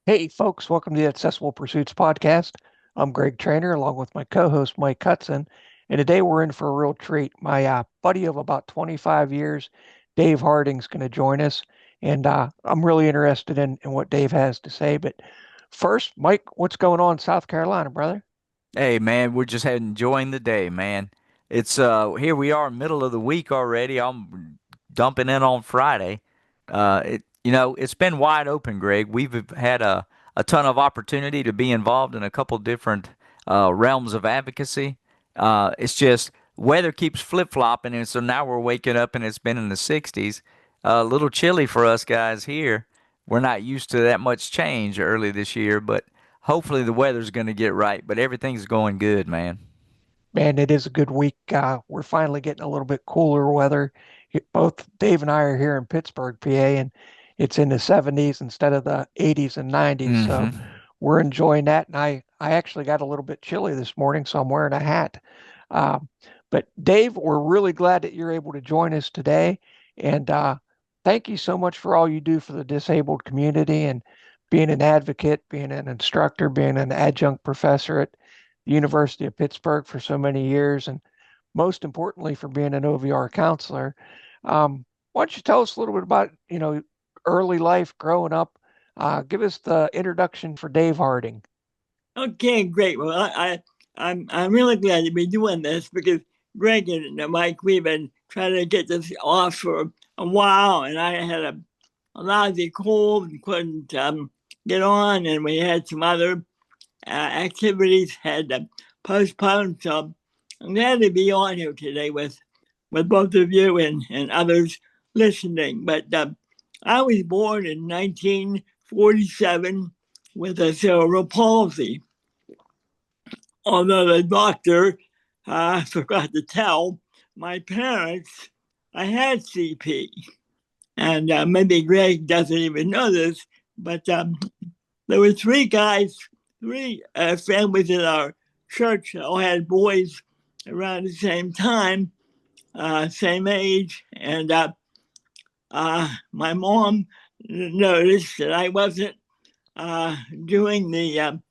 Hey, folks, welcome to the Accessible Pursuits podcast. I'm Greg Trainer along with my co host, Mike Hudson. And today we're in for a real treat. My buddy of about 25 years, Dave Harding's going to join us. And I'm really interested in what Dave has to say. But first, Mike, what's going on in South Carolina, brother? Hey man, we're just enjoying the day, man. It's here we are, middle of the week already. I'm dumping in on Friday. It's been wide open, Greg. We've had a ton of opportunity to be involved in a couple different realms of advocacy. It's just weather keeps flip-flopping, and so now we're waking up and it's been in the 60s. A little chilly for us guys here. We're not used to that much change early this year, but hopefully the weather's going to get right, but everything's going good, man. Man, it is a good week. We're finally getting a little bit cooler weather. Both Dave and I are here in Pittsburgh, PA, and it's in the 70s instead of the 80s and 90s. So Hmm. we're enjoying that. And I actually got a little bit chilly this morning, so I'm wearing a hat. Um, but Dave, we're really glad that you're able to join us today. And thank you so much for all you do for the disabled community and being an advocate, being an instructor, being an adjunct professor at the University of Pittsburgh for so many years, and most importantly, for being an OVR counselor. Why don't you tell us a little bit about, early life growing up? Give us the introduction for Dave Harding. Okay, great. Well, I'm really glad to be doing this because Greg and Mike, we've been trying to get this off for a while, and I had a lousy cold and couldn't get on, and we had some other activities had to postpone. So I'm glad to be on here today with both of you and others listening. But I was born in 1947 with a cerebral palsy, although the doctor forgot to tell my parents I had CP. And maybe Greg doesn't even know this, but there were three guys, three families in our church that all had boys around the same time, same age. And my mom noticed that I wasn't doing the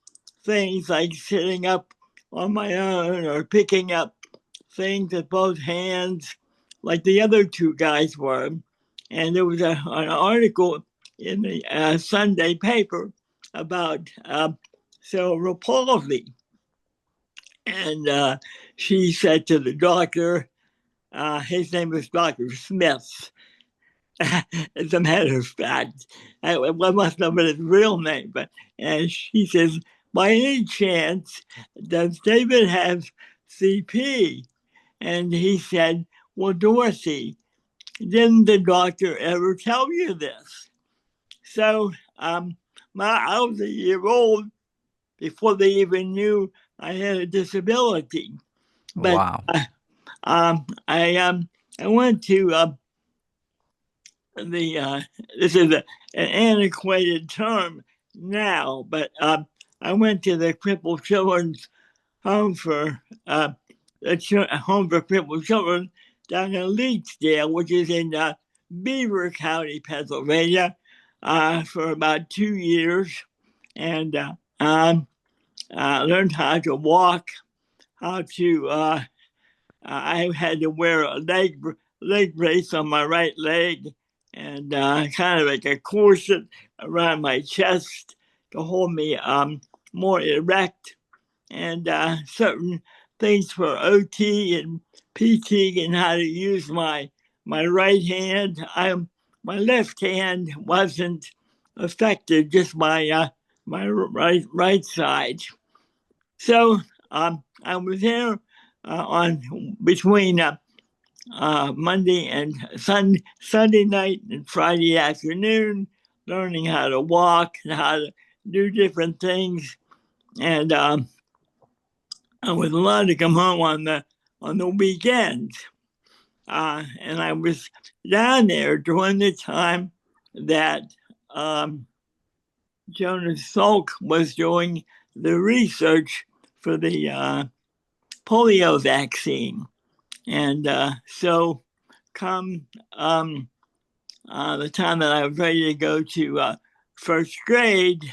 things like sitting up on my own or picking up things with both hands like the other two guys were. And there was an article in the Sunday paper about cerebral palsy. And she said to the doctor, his name was Dr. Smith. As a matter of fact, I must know his real name, but and she says, by any chance, does David have CP? And he said, well, Dorothy, didn't the doctor ever tell you this? So I was a year old before they even knew I had a disability. But Wow. I went to the this is an antiquated term now, but I went to the crippled children's home for home for crippled children down in Leetsdale, which is in Beaver County, Pennsylvania, for about 2 years, and I learned how to walk, how to. I had to wear a leg brace on my right leg, and kind of like a corset around my chest to hold me more erect, and certain things for OT and PT and how to use my right hand. My left hand wasn't affected, just my right side. So I was there on between Monday and Sunday night and Friday afternoon, learning how to walk and how to do different things. And I was allowed to come home on the weekends. And I was down there during the time that um, Jonas Salk was doing the research for the polio vaccine. And so, come the time that I was ready to go to first grade,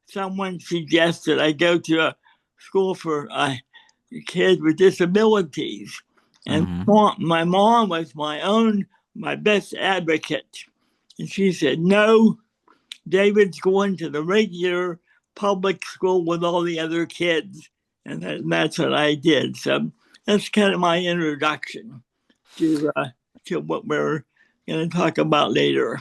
someone suggested I go to a school for kids with disabilities. And my mom was my best advocate. And she said, no, David's going to the regular public school with all the other kids. And that's what I did. So that's kind of my introduction to what we're going to talk about later.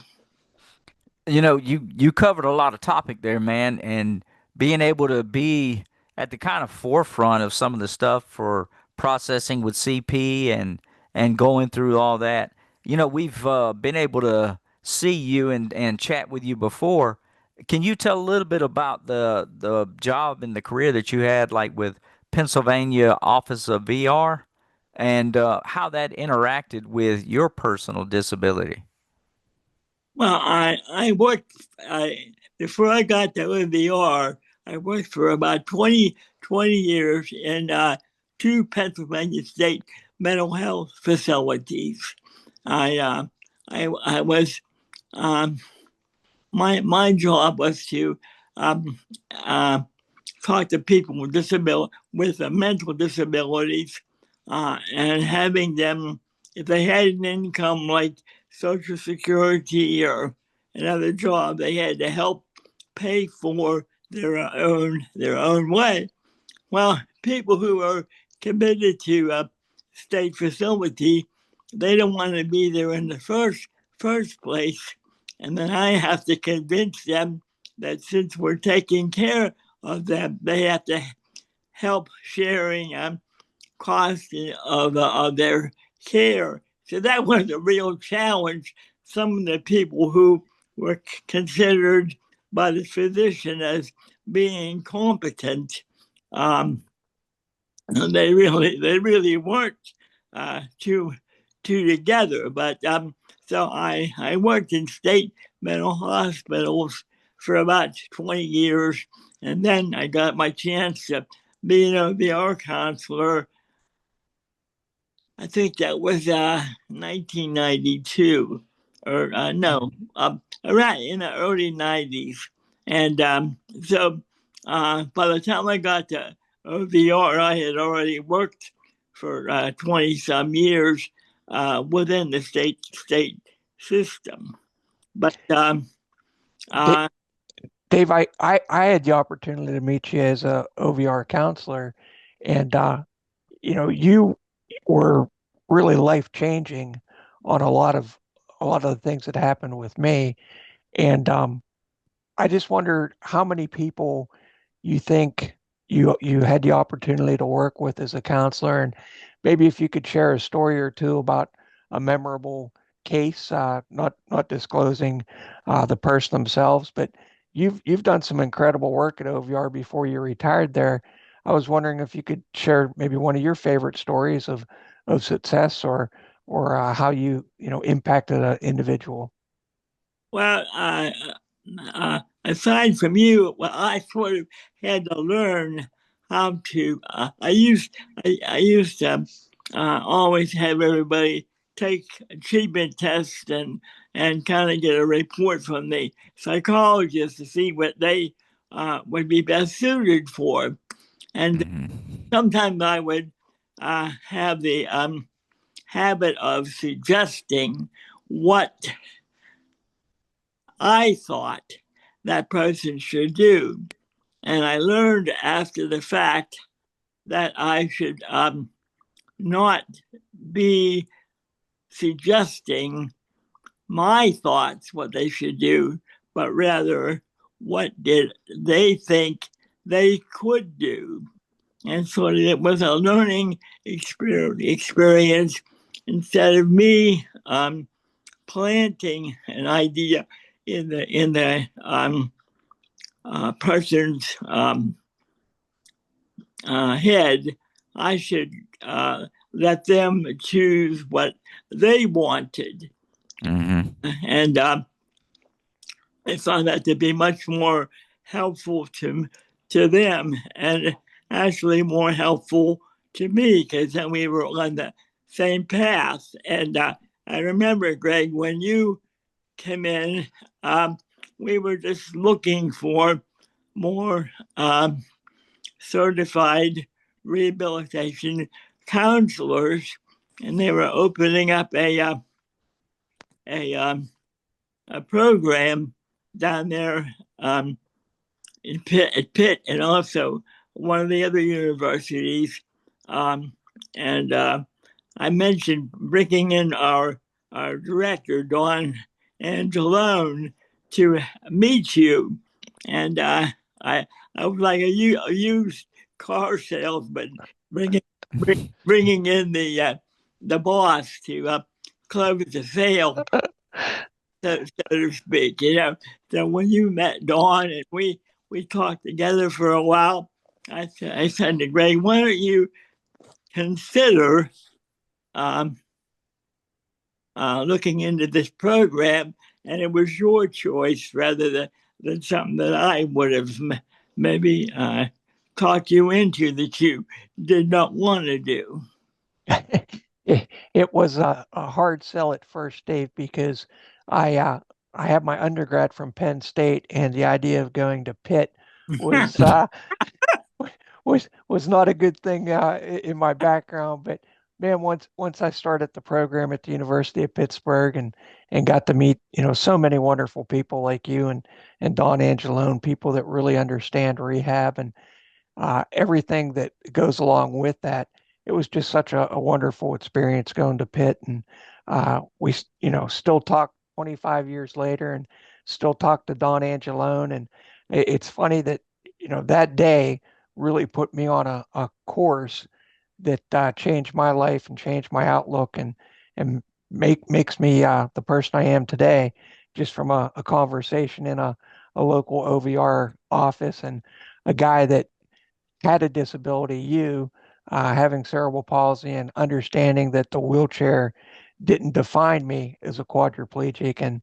You know, you covered a lot of topic there, man, and being able to be at the kind of forefront of some of the stuff for processing with CP and going through all that. You know, we've been able to see you and chat with you before. Can you tell a little bit about the job and the career that you had, like with Pennsylvania Office of VR, and how that interacted with your personal disability? Well, I worked, before I got to OVR, I worked for about 20 years in two Pennsylvania state mental health facilities. I was, my job was to um, uh, talk to people with mental disabilities, and having them, if they had an income like Social Security or another job, they had to help pay for their own way. Well, people who are committed to a state facility, they don't want to be there in the first place, and then I have to convince them that since we're taking care of them, they have to help sharing cost of their care. So that was a real challenge. Some of the people who were considered by the physician as being incompetent, they really weren't too together. But so I worked in state mental hospitals for about 20 years, and then I got my chance to be an OBR counselor. I think that was 1992, or no, around in the early 90s. And so by the time I got to OVR, I had already worked for 20 some years within the state system. But Dave, I had the opportunity to meet you as a OVR counselor, and you were really life changing on a lot of the things that happened with me. And I just wondered how many people you think you had the opportunity to work with as a counselor, and maybe if you could share a story or two about a memorable case, not disclosing the person themselves, but you've done some incredible work at OVR before you retired there. I was wondering if you could share maybe one of your favorite stories of success or how you impacted an individual. well, aside from you, well, I sort of had to learn how to. I used to always have everybody take achievement tests and kind of get a report from the psychologist to see what they would be best suited for. And sometimes I would have the habit of suggesting what I thought that person should do. And I learned after the fact that I should not be suggesting my thoughts what they should do, but rather what did they think they could do. And so it was a learning experience instead of me planting an idea in the person's head. I should let them choose what they wanted, and I found that to be much more helpful to them, and actually more helpful to me because then we were on the same path. And I remember, Greg, when you came in, we were just looking for more certified rehabilitation counselors, and they were opening up a program down there in Pitt, and also one of the other universities. And I mentioned bringing in our director, Dawn Angelone, to meet you. And I was like a used car salesman, bringing in the boss to close the sale, so to speak. So when you met Dawn and we talked together for a while, I said to Greg, why don't you consider looking into this program? And it was your choice rather than something that I would have maybe talked you into that you did not want to do. It was a hard sell at first, Dave, because I have my undergrad from Penn State, and the idea of going to Pitt was was not a good thing in my background. But man, once I started the program at the University of Pittsburgh and got to meet so many wonderful people like you and Don Angelone, people that really understand rehab and everything that goes along with that. It was just such a wonderful experience going to Pitt, and we still talk 25 years later, and still talk to Don Angelone. And it's funny that that day really put me on a course that changed my life and changed my outlook and makes me the person I am today, just from a conversation in a local OVR office, and a guy that had a disability, you having cerebral palsy, and understanding that the wheelchair didn't define me as a quadriplegic. And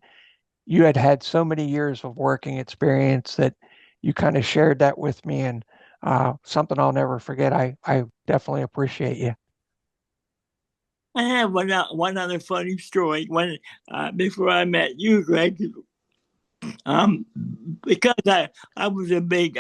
you had so many years of working experience that you kind of shared that with me, and something I'll never forget. I definitely appreciate you. I have one other funny story. When before I met you, Greg, because I was a big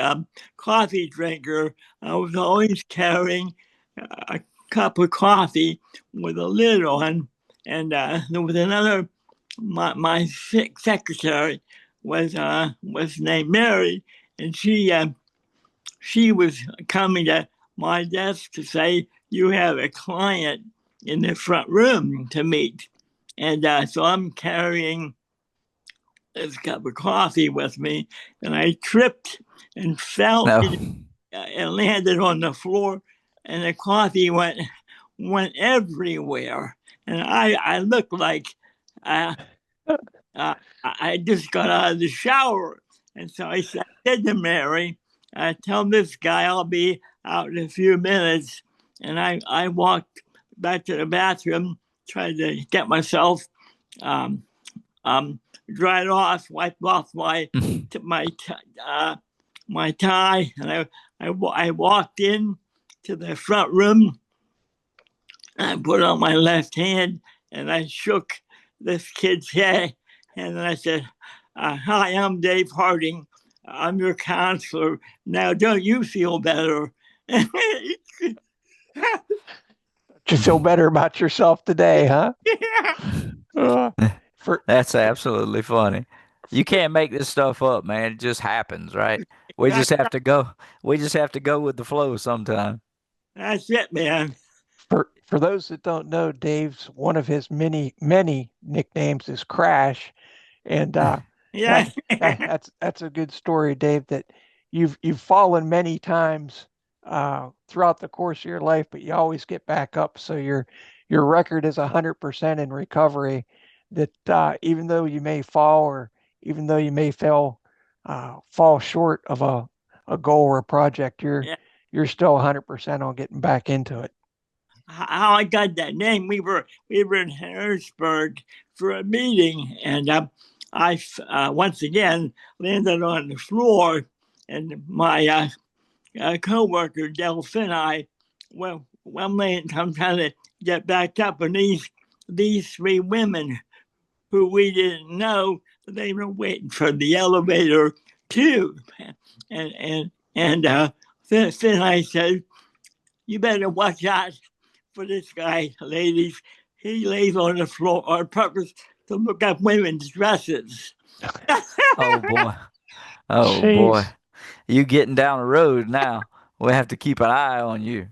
coffee drinker, I was always carrying a cup of coffee with a lid on, and there was another. My secretary was named Mary, and she was coming to my desk to say, you have a client in the front room to meet. And so I'm carrying this cup of coffee with me, and I tripped and fell No. and landed on the floor, and the coffee went everywhere. And I looked like I just got out of the shower. And so I said to Mary, tell this guy I'll be out in a few minutes. And I walked back to the bathroom, tried to get myself dried off, wiped off my tie, and I walked in to the front room. I put on my left hand and I shook this kid's head, and I said, "Hi, I'm Dave Harding. I'm your counselor. Now, don't you feel better?" Do you feel better about yourself today, huh? Yeah. That's absolutely funny. You can't make this stuff up, man. It just happens, right? We just have to go. We just have to go with the flow sometime. That's it, man. For those that don't know, Dave's one of his many nicknames is Crash, and Yeah. that's a good story, Dave. That you've fallen many times throughout the course of your life, but you always get back up. So your record is 100% in recovery. That even though you may fall, or even though you may fall short of a goal or a project, Yeah. you're still 100% on getting back into it. How I got that name? We were in Harrisburg for a meeting, and I once again landed on the floor, and my coworker Delphine, well, one late, I'm trying to get back up, and these three women who we didn't know, they were waiting for the elevator too. And then I said, you better watch out for this guy, ladies. He lays on the floor on purpose to look up women's dresses. Oh boy. Oh boy. Jeez. You getting down the road now. We have to keep an eye on you.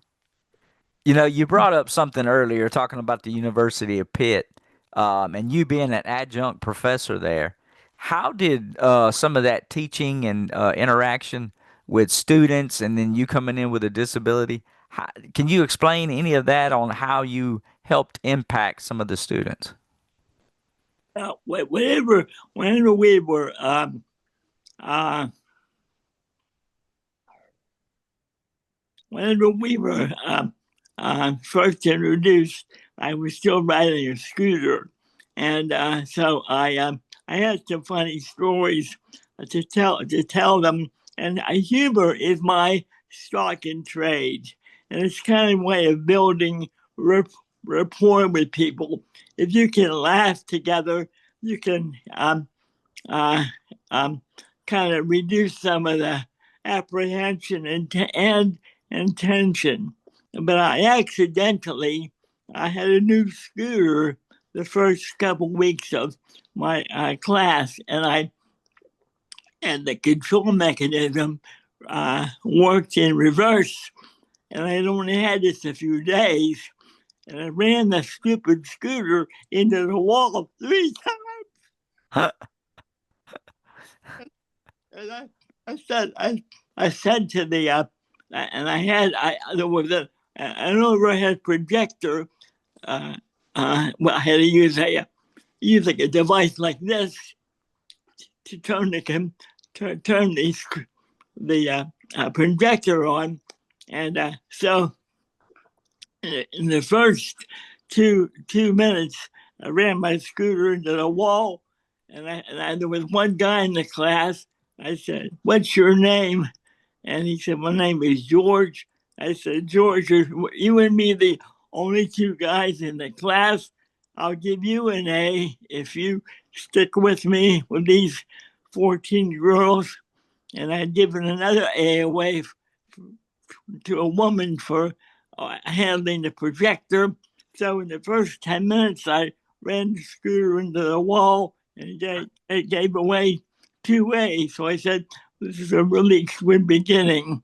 You know, you brought up something earlier talking about the University of Pitt, and you being an adjunct professor there. How did some of that teaching and interaction with students, and then you coming in with a disability, can you explain any of that on how you helped impact some of the students? Whenever we were uh, whenever we were first introduced, I was still riding a scooter, and so I had some funny stories to tell them. And humor is my stock in trade, and it's kind of a way of building rapport with people. If you can laugh together, you can uh, um, kind of reduce some of the apprehension and tension. But I had a new scooter the first couple weeks of my class, and the control mechanism worked in reverse. And I'd only had this a few days, and I ran the stupid scooter into the wall 3 times. And I said to the and I there was an overhead projector. Well, I had to use like a device like this to turn the projector on, and so in the first two minutes, I ran my scooter into the wall, and there was one guy in the class. I said, "What's your name?" And he said, "My name is George." I said, "George, you and me the only two guys in the class. I'll give you an A if you stick with me with these 14 girls." And I'd given another A away to a woman for handling the projector. So in the first 10 minutes, I ran the scooter into the wall, and it gave away 2A. So I said, this is a really good beginning.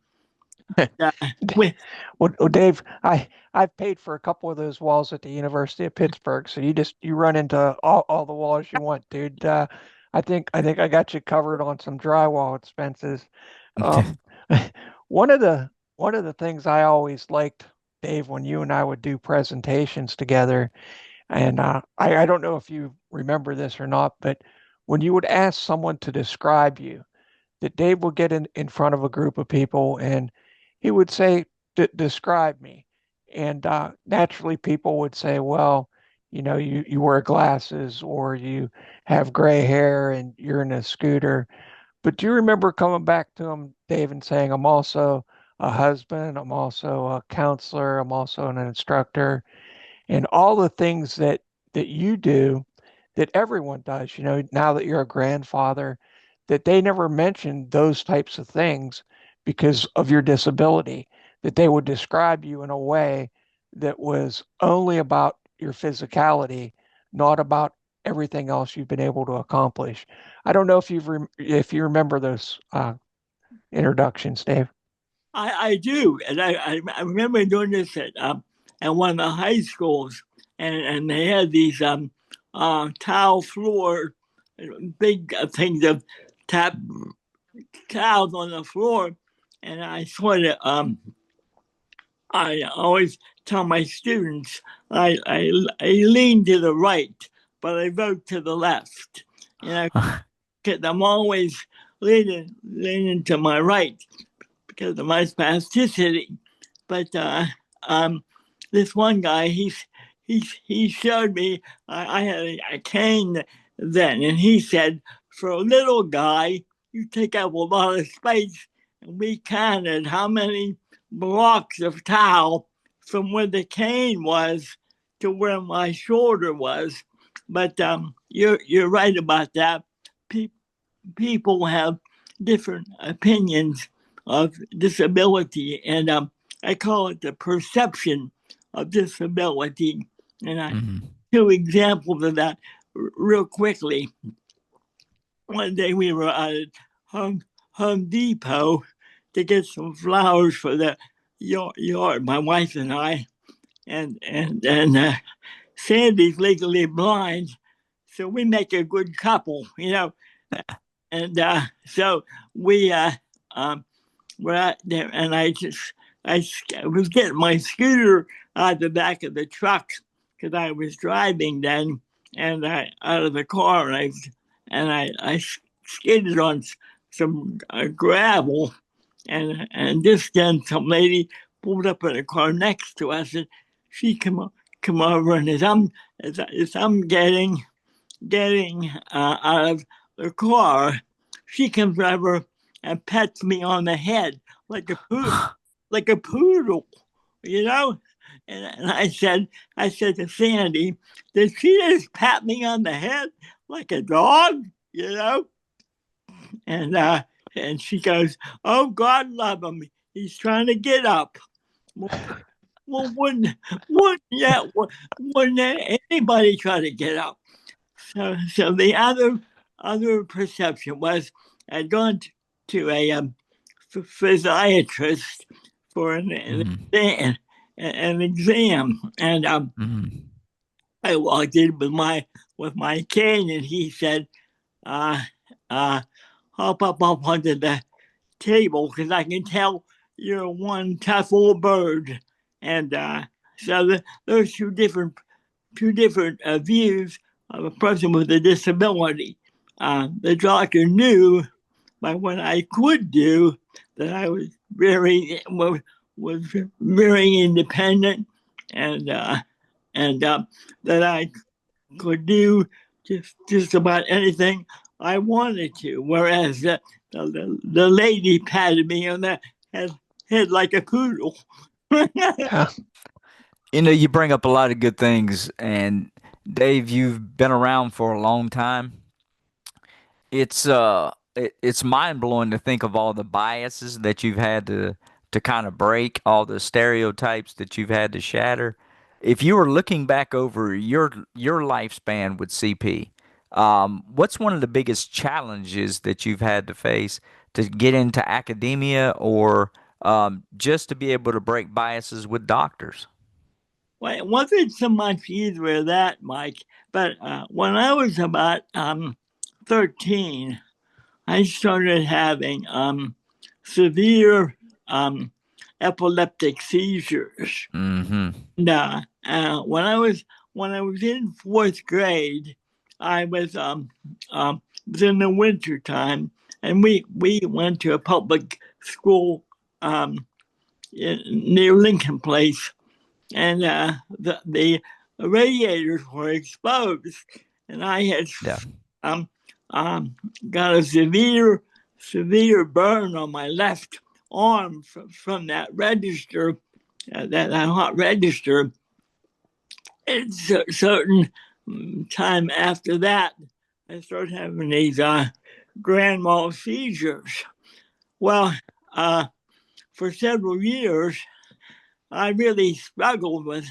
Uh, we, Well, Dave, I've paid for a couple of those walls at the University of Pittsburgh, so you run into all the walls you want, dude. I think I got you covered on some drywall expenses. Um, one of the one of the things I always liked, Dave, when you and I would do presentations together, and I don't know if you remember this or not, but when you would ask someone to describe you, that Dave would get in front of a group of people and he would say, describe me. And naturally, people would say, well, you wear glasses or you have gray hair and you're in a scooter. But do you remember coming back to him, Dave, and saying, I'm also a husband, I'm also a counselor, I'm also an instructor, and all the things that you do that everyone does, now that you're a grandfather, that they never mentioned those types of things because of your disability, that they would describe you in a way that was only about your physicality, not about everything else you've been able to accomplish. I don't know if you remember those introductions, Dave. I do. And I remember doing this at one of the high schools, and they had these tile floor, big things of tap tiles on the floor. And I always tell my students I lean to the right, but I vote to the left. And I'm always leaning to my right because of my spasticity. But this one guy, he showed me I had a cane then, and he said, for a little guy, you take up a lot of space. And we counted how many blocks of towel from where the cane was to where my shoulder was. But you're right about that. People have different opinions of disability, and I call it the perception of disability. And I two examples of that real quickly. One day we were at Home Depot to get some flowers for the yard, my wife and I, and Sandy's legally blind, so we make a good couple, and so we were out there, and I was getting my scooter out of the back of the truck because I was driving then, and I out of the car, and I skidded on some gravel, and just then some lady pulled up in a car next to us, and she come over, and as I'm getting out of the car, she comes over and pets me on the head like a poodle, you know. And I said to Sandy, did she just pat me on the head like a dog, you know? And she goes, oh, God love him, he's trying to get up. Well, wouldn't anybody try to get up? So the other perception was I'd gone to a physiatrist for an exam, and I walked in with my cane, and he said, hop up onto the table because I can tell you're one tough old bird. And so there's two different views of a person with a disability. The doctor knew by what I could do that I was very independent, and that I could do just about anything I wanted to. Whereas the lady patted me on the head like a poodle. You bring up a lot of good things, and Dave, you've been around for a long time. It's mind blowing to think of all the biases that you've had to kind of break, all the stereotypes that you've had to shatter. If you were looking back over your lifespan with CP, what's one of the biggest challenges that you've had to face to get into academia, or just to be able to break biases with doctors? Well, it wasn't so much either of that, Mike, but when I was about 13, I started having severe epileptic seizures. Mm-hmm. And when I was in fourth grade, I was in the winter time, and we went to a public school near Lincoln Place, and the radiators were exposed, and I had got a severe burn on my left arm from that register, that hot register. It's a certain time after that, I started having these grand mal seizures. Well, for several years, I really struggled with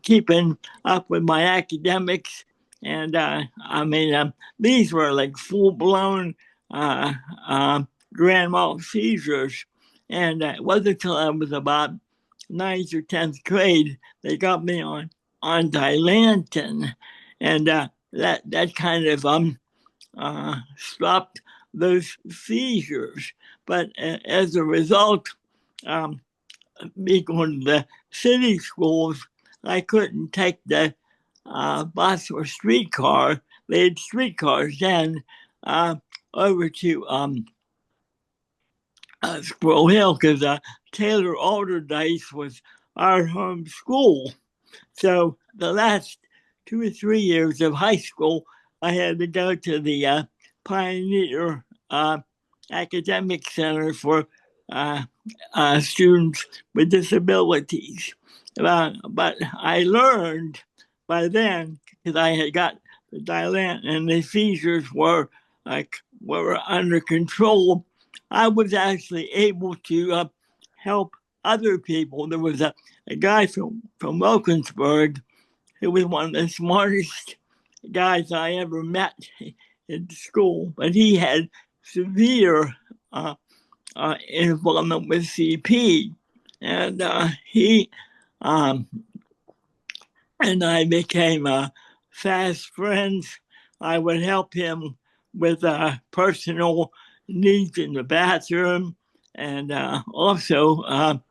keeping up with my academics, and these were like full blown grand mal seizures, and it wasn't until I was about 9th or 10th grade they got me on Dilantin, and that kind of stopped those seizures. But as a result, me going to the city schools, I couldn't take the bus or streetcar. They had streetcars then over to Squirrel Hill because Taylor Alderdice was our home school. So the last 2 or 3 years of high school, I had to go to the Pioneer Academic Center for students with disabilities. But I learned by then, because I had got the Dilantin, and the seizures were like were under control, I was actually able to help other people. There was a guy from Wilkinsburg who was one of the smartest guys I ever met in school, but he had severe involvement with CP, and he um, and I became fast friends. I would help him with personal needs in the bathroom, and also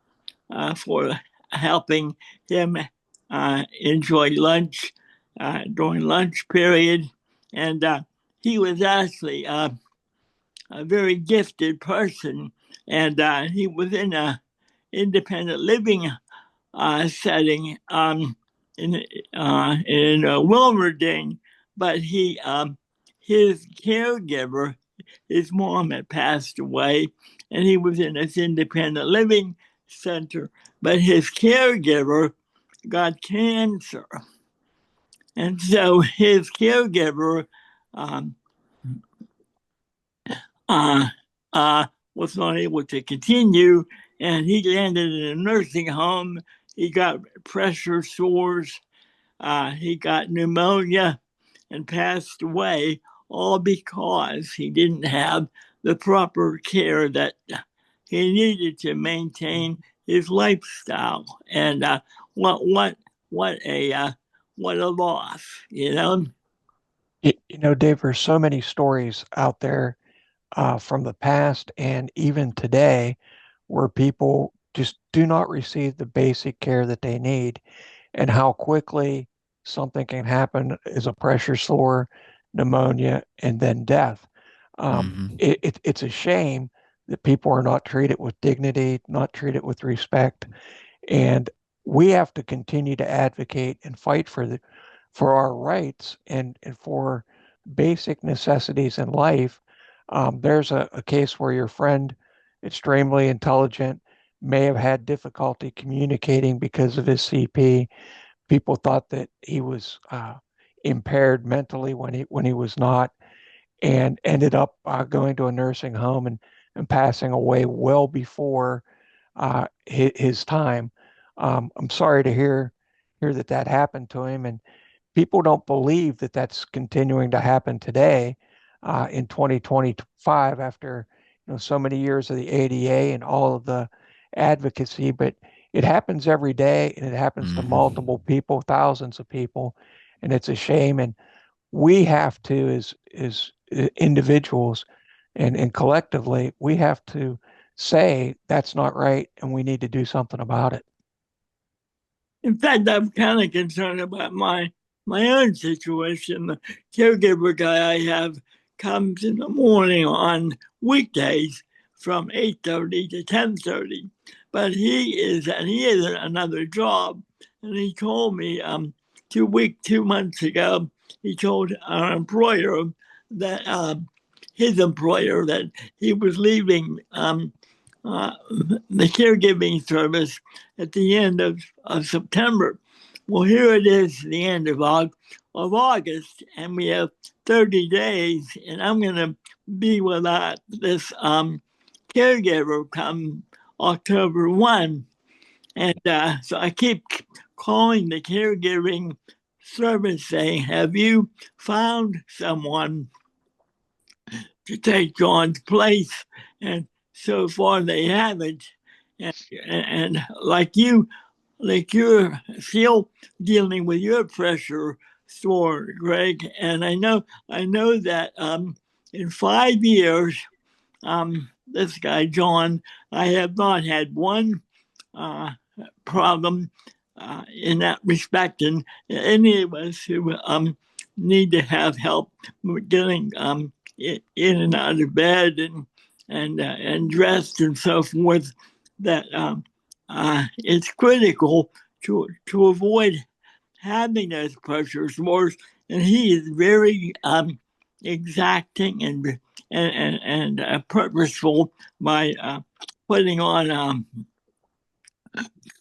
for helping him enjoy lunch during lunch period. And he was actually a very gifted person, and he was in a independent living setting in Wilmerding, but his caregiver, his mom had passed away, and he was in this independent living center. But his caregiver got cancer, and so his caregiver um, uh, was not able to continue, and he landed in a nursing home. He got pressure sores, he got pneumonia, and passed away, all because he didn't have the proper care that he needed to maintain his lifestyle. And what what a what a loss, you know. Dave, there's so many stories out there from the past and even today where people just do not receive the basic care that they need, and how quickly something can happen is a pressure sore, pneumonia, and then death. It's a shame that people are not treated with dignity, not treated with respect, and we have to continue to advocate and fight for our rights and for basic necessities in life. There's a case where your friend, extremely intelligent, may have had difficulty communicating because of his CP. People thought that he was impaired mentally when he was not, and ended up going to a nursing home and passing away well before his time. I'm sorry to hear that happened to him, and people don't believe that that's continuing to happen today in 2025 after so many years of the ADA and all of the advocacy. But it happens every day, and it happens to multiple people, thousands of people, and it's a shame. And we have to, as individuals and collectively, we have to say that's not right, and we need to do something about it. In fact, I'm kind of concerned about my own situation. The caregiver guy I have comes in the morning on weekdays from 8:30 to 10:30, but he is in another job, and he told me 2 months ago, he told our employer that his employer that he was leaving the caregiving service at the end of September. Well, here it is, the end of August, and we have 30 days, and I'm going to be without this caregiver come October 1. And so I keep calling the caregiving service saying, have you found someone to take John's place? And so far they haven't. And like you're still dealing with your pressure sore, Greg. And I know that in 5 years, this guy John, I have not had one problem in that respect. And any of us who need to have help getting in and out of bed and dressed and so forth, that it's critical to avoid having those pressure sores. And he is very exacting and purposeful by putting on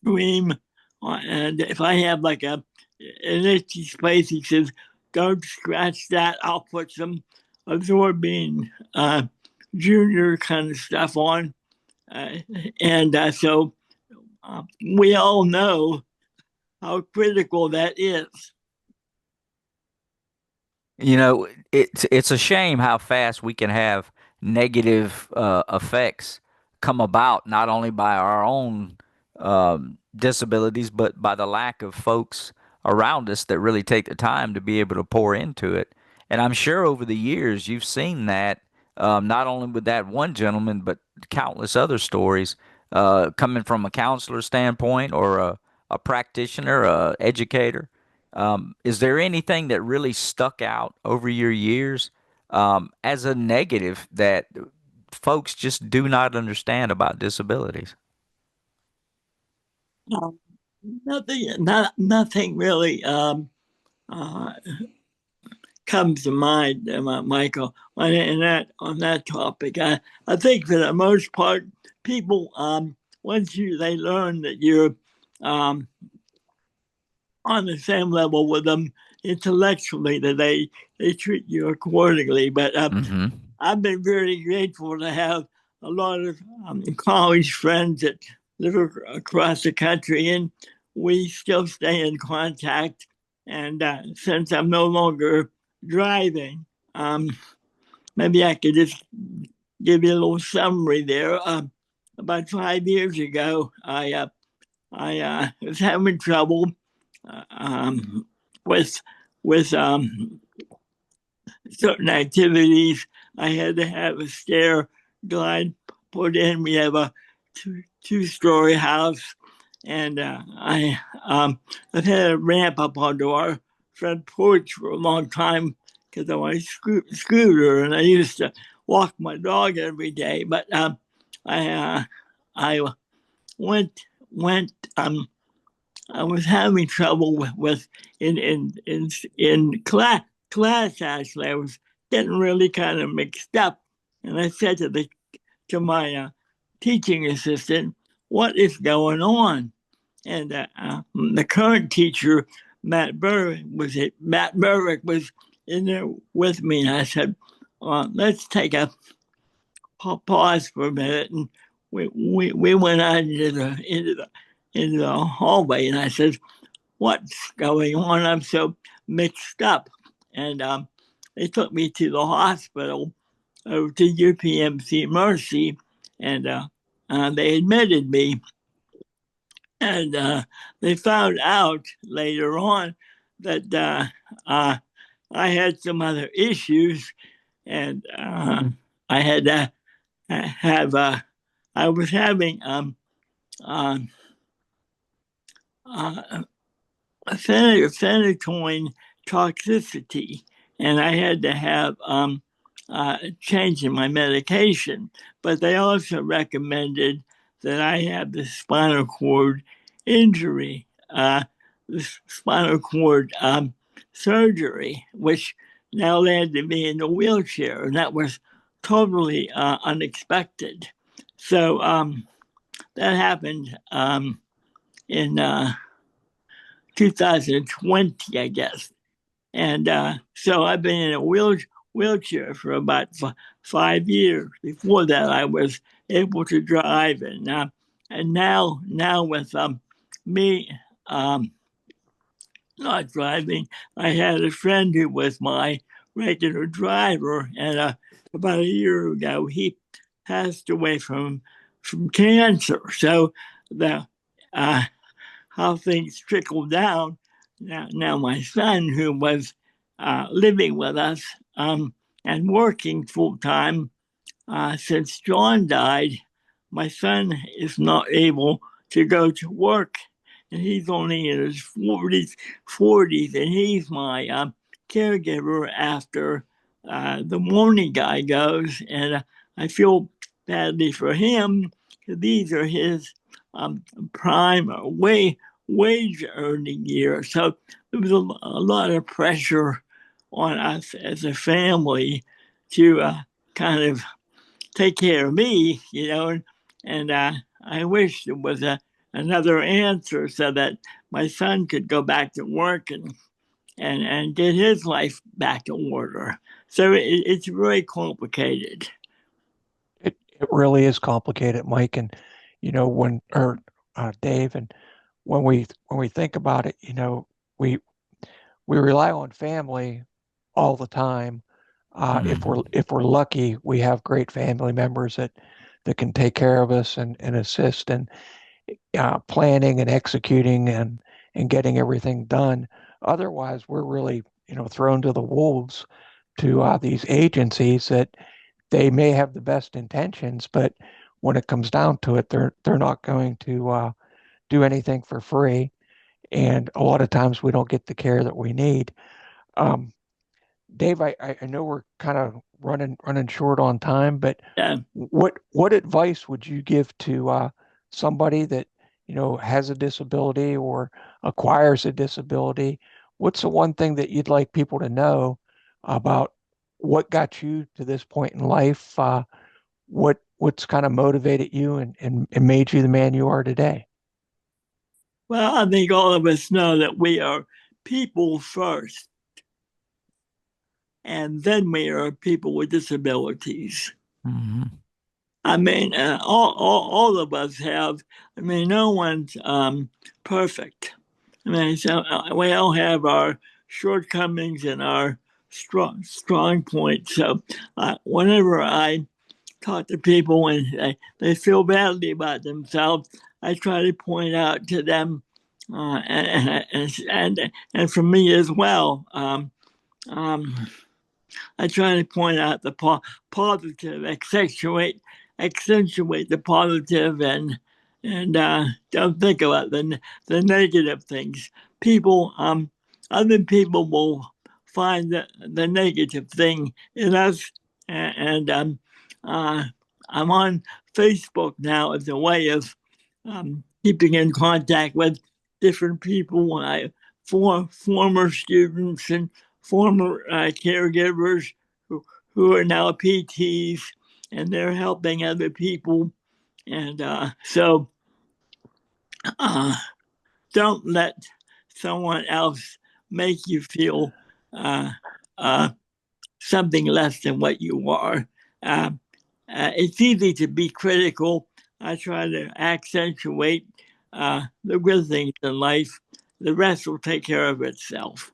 cream. And if I have like an itchy space, he says, "Don't scratch that. I'll put some absorbing junior kind of stuff on. So we all know how critical that is. You know, it's a shame how fast we can have negative effects come about, not only by our own disabilities, but by the lack of folks around us that really take the time to be able to pour into it. And I'm sure over the years you've seen that, not only with that one gentleman, but countless other stories coming from a counselor standpoint or a practitioner, a educator. Is there anything that really stuck out over your years as a negative that folks just do not understand about disabilities? Um, nothing really uh, comes to mind, Michael, on that topic. I think for the most part, people once they learn that you're um, on the same level with them intellectually, that they treat you accordingly. But Mm-hmm. I've been very grateful to have a lot of college friends that live across the country, and we still stay in contact. And since I'm no longer driving, maybe I could just give you a little summary there. About 5 years ago, I was having trouble with certain activities. I had to have a stair glide put in. We have a two-story house, and I've had a ramp up onto our front porch for a long time because of my scooter, and I used to walk my dog every day. But I I went I was having trouble with in class actually. I was getting really kind of mixed up, and I said to my teaching assistant, "What is going on?" And the current teacher, Matt Burrick was in there with me, and I said, "Let's take a pause for a minute." And we went out into the hallway, and I said, "What's going on? I'm so mixed up." And they took me to the hospital, to UPMC Mercy, and they admitted me. And they found out later on that I had some other issues, and I had to have, I was having uh, uh, phenytoin toxicity, and I had to have change in my medication. But they also recommended that I have the spinal cord injury, the spinal cord surgery, which now landed me in a wheelchair, and that was totally unexpected. So that happened in 2020, I guess. And so I've been in a wheelchair for about 5 years. Before that, I was able to drive, and now with me um, not driving, I had a friend who was my regular driver, and about a year ago, he passed away from cancer. So the uh, how things trickled down. Now my son, who was living with us and working full time since John died, my son is not able to go to work, and he's only in his forties, and he's my caregiver after the morning guy goes, and I feel badly for him because these are his prime wage earning years. So there was a lot of pressure on us as a family to kind of take care of me, and I wish there was another answer so that my son could go back to work and get his life back in order. So it's very complicated. It really is complicated, Mike, and when or Dave, and when we think about it, we we rely on family all the time. If we're lucky, we have great family members that can take care of us and assist in planning and executing and getting everything done. Otherwise, we're really thrown to the wolves to these agencies that they may have the best intentions, but when it comes down to it, they're not going to do anything for free, and a lot of times we don't get the care that we need. Um, Dave, I know we're kind of running short on time, but Yeah. what advice would you give to somebody that has a disability or acquires a disability? What's the one thing that you'd like people to know about what got you to this point in life? What's kind of motivated you and made you the man you are today? Well, I think all of us know that we are people first, and then we are people with disabilities. Mm-hmm. I mean, all of us have. I mean, no one's perfect. I mean, so we all have our shortcomings and our strong points. So whenever I talk to people and they feel badly about themselves, I try to point out to them, and for me as well. Um, I try to point out the positive, accentuate the positive, and don't think about the negative things. People, other people will find the negative thing in us, and uh, I'm on Facebook now as a way of keeping in contact with different people. Former students and former caregivers who are now PTs, and they're helping other people. And so uh, don't let someone else make you feel uh, uh, something less than what you are. Uh, it's easy to be critical. I try to accentuate the good things in life. The rest will take care of itself.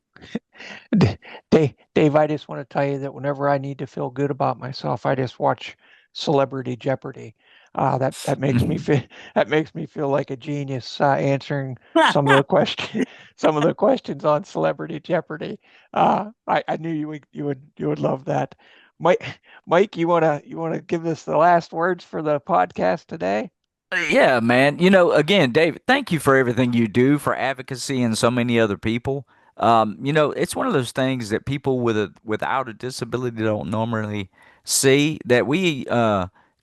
Dave, I just want to tell you that whenever I need to feel good about myself, I just watch Celebrity Jeopardy. That makes me feel like a genius answering some of the question some of the questions on Celebrity Jeopardy. I knew you would love that. Mike, you wanna give us the last words for the podcast today? Yeah, man. Again, David, thank you for everything you do for advocacy and so many other people. It's one of those things that people without a disability don't normally see that we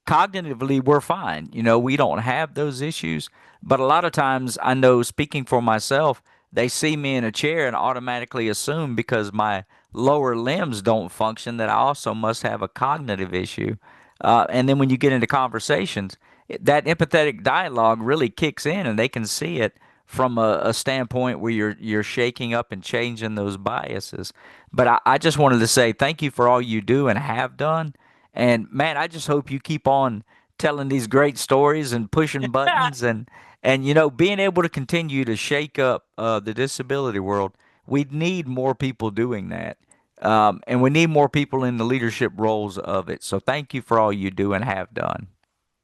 cognitively we're fine. We don't have those issues, but a lot of times I know speaking for myself, they see me in a chair and automatically assume because my lower limbs don't function that I also must have a cognitive issue. And then when you get into conversations, that empathetic dialogue really kicks in and they can see it from a standpoint where you're shaking up and changing those biases. But I just wanted to say thank you for all you do and have done. And man, I just hope you keep on telling these great stories and pushing buttons and being able to continue to shake up the disability world. We need more people doing that. And we need more people in the leadership roles of it. So thank you for all you do and have done.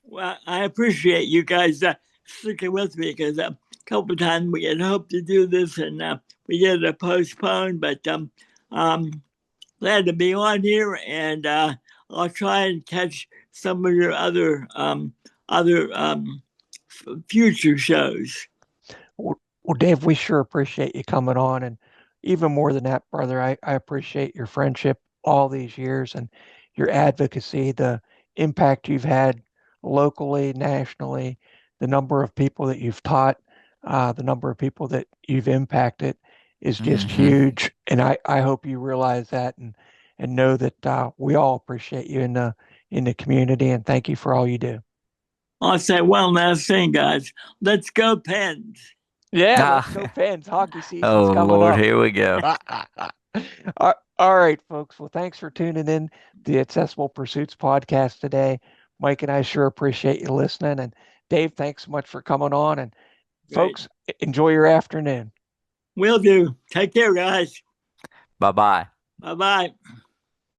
Well, I appreciate you guys sticking with me because a couple of times we had hoped to do this and we get it postponed, but um, glad to be on here, and I'll try and catch some of your other future shows. Well, Dave, we sure appreciate you coming on. And even more than that, brother, I appreciate your friendship all these years and your advocacy, the impact you've had locally, nationally, the number of people that you've taught, the number of people that you've impacted is just Hmm. huge. And I hope you realize that and know that we all appreciate you in the community and thank you for all you do. I'll say one last thing, guys. Let's go Pens. Yeah, let's go Ah, Pens. Hockey season's oh coming Lord, up. here we go. All right, folks. Well, thanks for tuning in to the Accessible Pursuits podcast today. Mike and I sure appreciate you listening. And Dave, thanks so much for coming on. And Great. folks, enjoy your afternoon. Will do. Take care, guys. Bye bye. Bye bye.